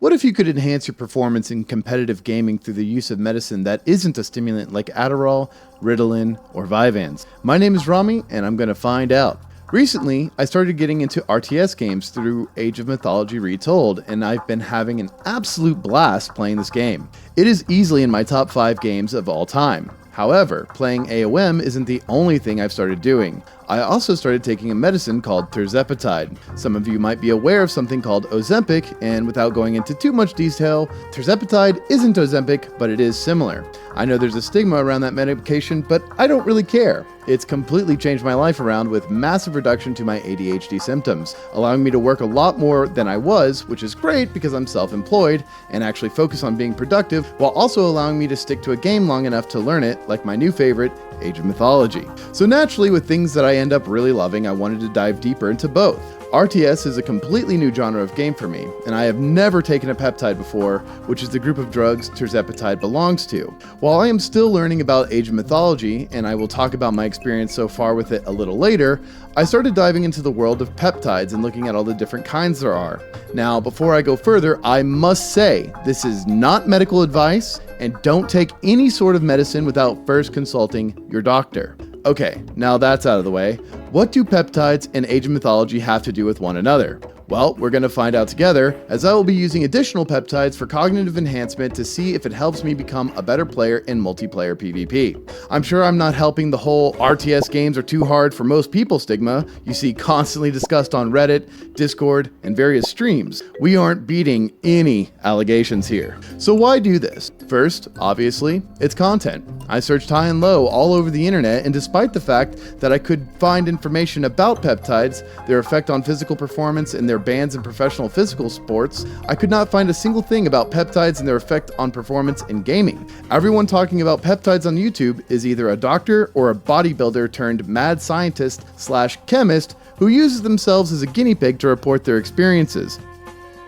What if you could enhance your performance in competitive gaming through the use of medicine that isn't a stimulant like Adderall, Ritalin, or Vyvanse? My name is Rami, and I'm going to find out. Recently, I started getting into RTS games through Age of Mythology Retold, and I've been having an absolute blast playing this game. It is easily in my top 5 games of all time. However, playing AOM isn't the only thing I've started doing. I also started taking a medicine called tirzepatide. Some of you might be aware of something called Ozempic, and without going into too much detail, tirzepatide isn't Ozempic, but it is similar. I know there's a stigma around that medication, but I don't really care. It's completely changed my life around with massive reduction to my ADHD symptoms, allowing me to work a lot more than I was, which is great because I'm self-employed and actually focus on being productive, while also allowing me to stick to a game long enough to learn it, like my new favorite, Age of Mythology. So naturally, with things that I end up really loving, I wanted to dive deeper into both. RTS is a completely new genre of game for me, and I have never taken a peptide before, which is the group of drugs tirzepatide belongs to. While I am still learning about Age of Mythology, and I will talk about my experience so far with it a little later, I started diving into the world of peptides and looking at all the different kinds there are. Now, before I go further, I must say, this is not medical advice, and don't take any sort of medicine without first consulting your doctor. Okay, now that's out of the way. What do peptides and Age of Mythology have to do with one another? Well, we're going to find out together, as I will be using additional peptides for cognitive enhancement to see if it helps me become a better player in multiplayer PvP. I'm sure I'm not helping the whole RTS games are too hard for most people stigma you see constantly discussed on Reddit, Discord, and various streams. We aren't beating any allegations here. So why do this? First, obviously, it's content. I searched high and low all over the internet, and despite the fact that I could find information about peptides, their effect on physical performance, and their bans in professional physical sports, I could not find a single thing about peptides and their effect on performance in gaming. Everyone talking about peptides on YouTube is either a doctor or a bodybuilder turned mad scientist / chemist who uses themselves as a guinea pig to report their experiences.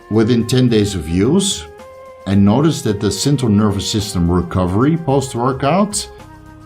Within 10 days of use, I noticed that the central nervous system recovery post-workout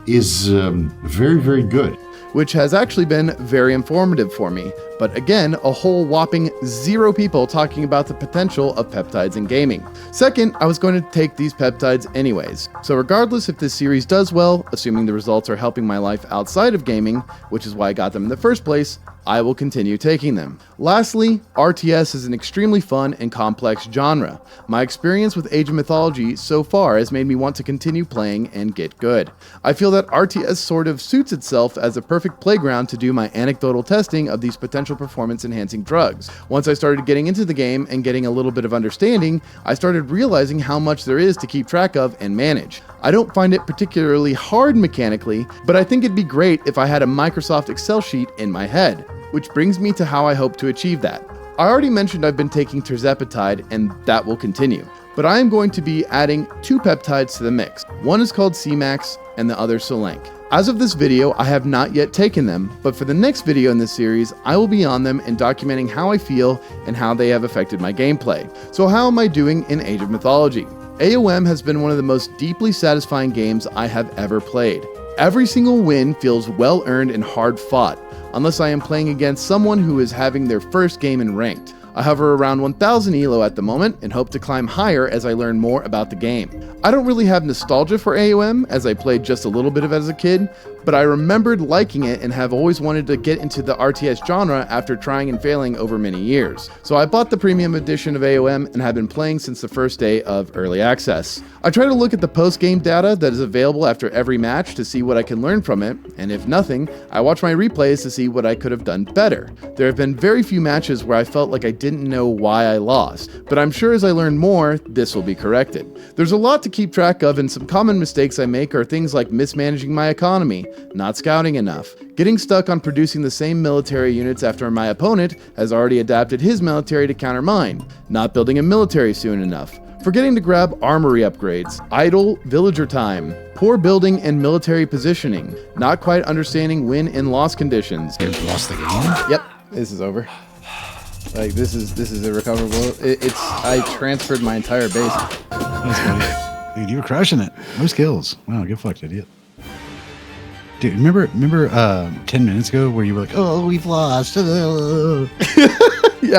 is very, very good. Which has actually been very informative for me. But again, a whole whopping 0 people talking about the potential of peptides in gaming. Second, I was going to take these peptides anyways. So regardless if this series does well, assuming the results are helping my life outside of gaming, which is why I got them in the first place, I will continue taking them. Lastly, RTS is an extremely fun and complex genre. My experience with Age of Mythology so far has made me want to continue playing and get good. I feel that RTS sort of suits itself as a perfect playground to do my anecdotal testing of these potential performance enhancing drugs. Once I started getting into the game and getting a little bit of understanding, I started realizing how much there is to keep track of and manage. I don't find it particularly hard mechanically, but I think it'd be great if I had a Microsoft Excel sheet in my head. Which brings me to how I hope to achieve that. I already mentioned I've been taking tirzepatide, and that will continue. But I am going to be adding 2 peptides to the mix. One is called Semax, and the other Selank. As of this video, I have not yet taken them, but for the next video in this series, I will be on them and documenting how I feel and how they have affected my gameplay. So how am I doing in Age of Mythology? AOM has been one of the most deeply satisfying games I have ever played. Every single win feels well earned and hard fought, unless I am playing against someone who is having their first game in ranked. I hover around 1000 ELO at the moment and hope to climb higher as I learn more about the game. I don't really have nostalgia for AOM as I played just a little bit of it as a kid, but I remembered liking it and have always wanted to get into the RTS genre after trying and failing over many years. So I bought the premium edition of AOM and have been playing since the first day of early access. I try to look at the post-game data that is available after every match to see what I can learn from it, and if nothing, I watch my replays to see what I could have done better. There have been very few matches where I felt like I didn't know why I lost, but I'm sure as I learn more, this will be corrected. There's a lot to keep track of, and some common mistakes I make are things like mismanaging my economy, not scouting enough, getting stuck on producing the same military units after my opponent has already adapted his military to counter mine, not building a military soon enough, forgetting to grab armory upgrades, idle villager time, poor building and military positioning, not quite understanding win and loss conditions. You lost the game? Yep, this is over. Like this is irrecoverable. I transferred my entire base. That's funny. Dude, you were crushing it. No skills. Wow, get fucked, idiot. Dude, remember 10 minutes ago where you were like, oh, we've lost. Yeah,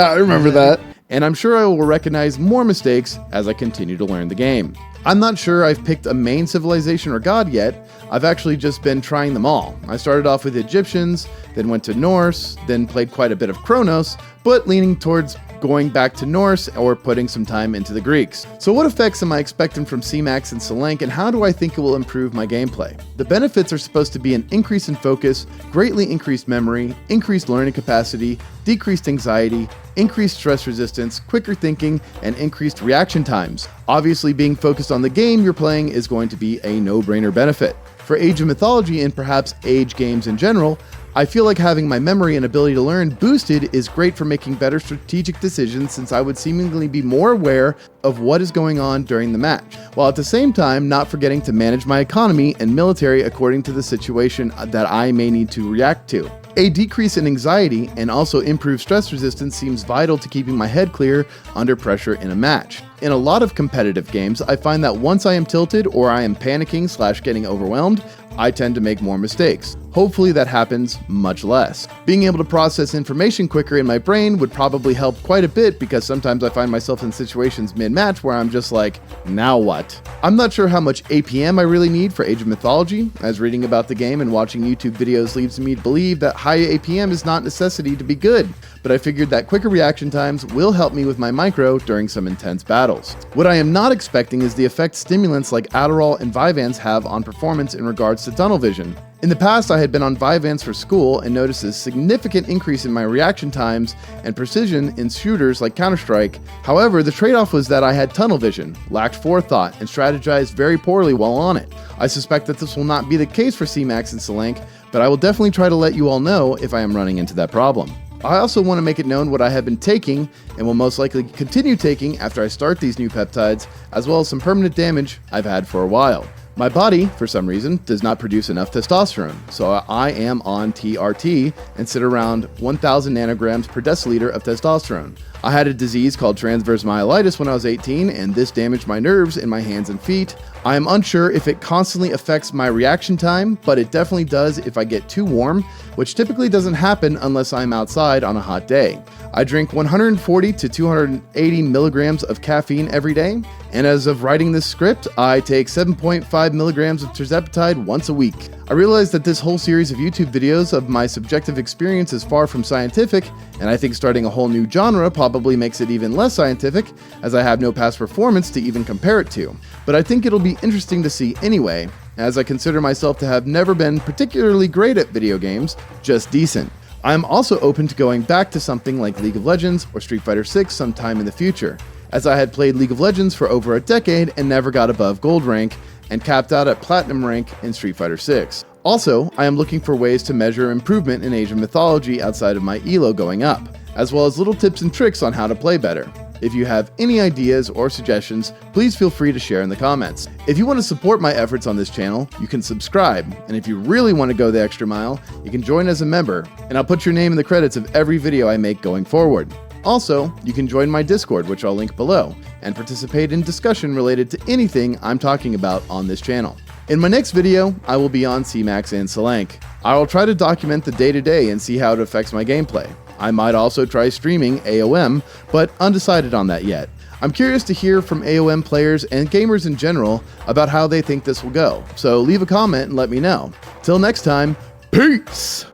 I remember that. and I'm sure I will recognize more mistakes as I continue to learn the game. I'm not sure I've picked a main civilization or god yet. I've actually just been trying them all. I started off with Egyptians, then went to Norse, then played quite a bit of Chronos, but leaning towards going back to Norse or putting some time into the Greeks. So what effects am I expecting from Semax and Selank, and how do I think it will improve my gameplay? The benefits are supposed to be an increase in focus, greatly increased memory, increased learning capacity, decreased anxiety, increased stress resistance, quicker thinking, and increased reaction times. Obviously, being focused on the game you're playing is going to be a no-brainer benefit. For Age of Mythology and perhaps Age games in general, I feel like having my memory and ability to learn boosted is great for making better strategic decisions, since I would seemingly be more aware of what is going on during the match, while at the same time not forgetting to manage my economy and military according to the situation that I may need to react to. A decrease in anxiety and also improved stress resistance seems vital to keeping my head clear under pressure in a match. In a lot of competitive games, I find that once I am tilted or I am panicking / getting overwhelmed, I tend to make more mistakes. Hopefully that happens much less. Being able to process information quicker in my brain would probably help quite a bit, because sometimes I find myself in situations mid-match where I'm just like, now what? I'm not sure how much APM I really need for Age of Mythology, as reading about the game and watching YouTube videos leads me to believe that high APM is not necessity to be good, but I figured that quicker reaction times will help me with my micro during some intense battles. What I am not expecting is the effect stimulants like Adderall and Vyvanse have on performance in regards to tunnel vision. In the past, I had been on Vyvanse for school and noticed a significant increase in my reaction times and precision in shooters like Counter-Strike. However, the trade-off was that I had tunnel vision, lacked forethought, and strategized very poorly while on it. I suspect that this will not be the case for Semax and Selank, but I will definitely try to let you all know if I am running into that problem. I also want to make it known what I have been taking and will most likely continue taking after I start these new peptides, as well as some permanent damage I've had for a while. My body, for some reason, does not produce enough testosterone, so I am on TRT and sit around 1,000 nanograms per deciliter of testosterone. I had a disease called transverse myelitis when I was 18, and this damaged my nerves in my hands and feet. I am unsure if it constantly affects my reaction time, but it definitely does if I get too warm, which typically doesn't happen unless I'm outside on a hot day. I drink 140 to 280 milligrams of caffeine every day, and as of writing this script, I take 7.5 milligrams of terzepatide once a week. I realize that this whole series of YouTube videos of my subjective experience is far from scientific, and I think starting a whole new genre probably makes it even less scientific, as I have no past performance to even compare it to. But I think it'll be interesting to see anyway, as I consider myself to have never been particularly great at video games, just decent. I am also open to going back to something like League of Legends or Street Fighter 6 sometime in the future, as I had played League of Legends for over a decade and never got above gold rank, and capped out at platinum rank in Street Fighter 6. Also, I am looking for ways to measure improvement in Age of Mythology outside of my ELO going up, as well as little tips and tricks on how to play better. If you have any ideas or suggestions, please feel free to share in the comments. If you want to support my efforts on this channel, you can subscribe, and if you really want to go the extra mile, you can join as a member, and I'll put your name in the credits of every video I make going forward. Also, you can join my Discord, which I'll link below, and participate in discussion related to anything I'm talking about on this channel. In my next video, I will be on Semax and Selank. I will try to document the day-to-day and see how it affects my gameplay. I might also try streaming AOM, but undecided on that yet. I'm curious to hear from AOM players and gamers in general about how they think this will go, so leave a comment and let me know. Till next time, peace!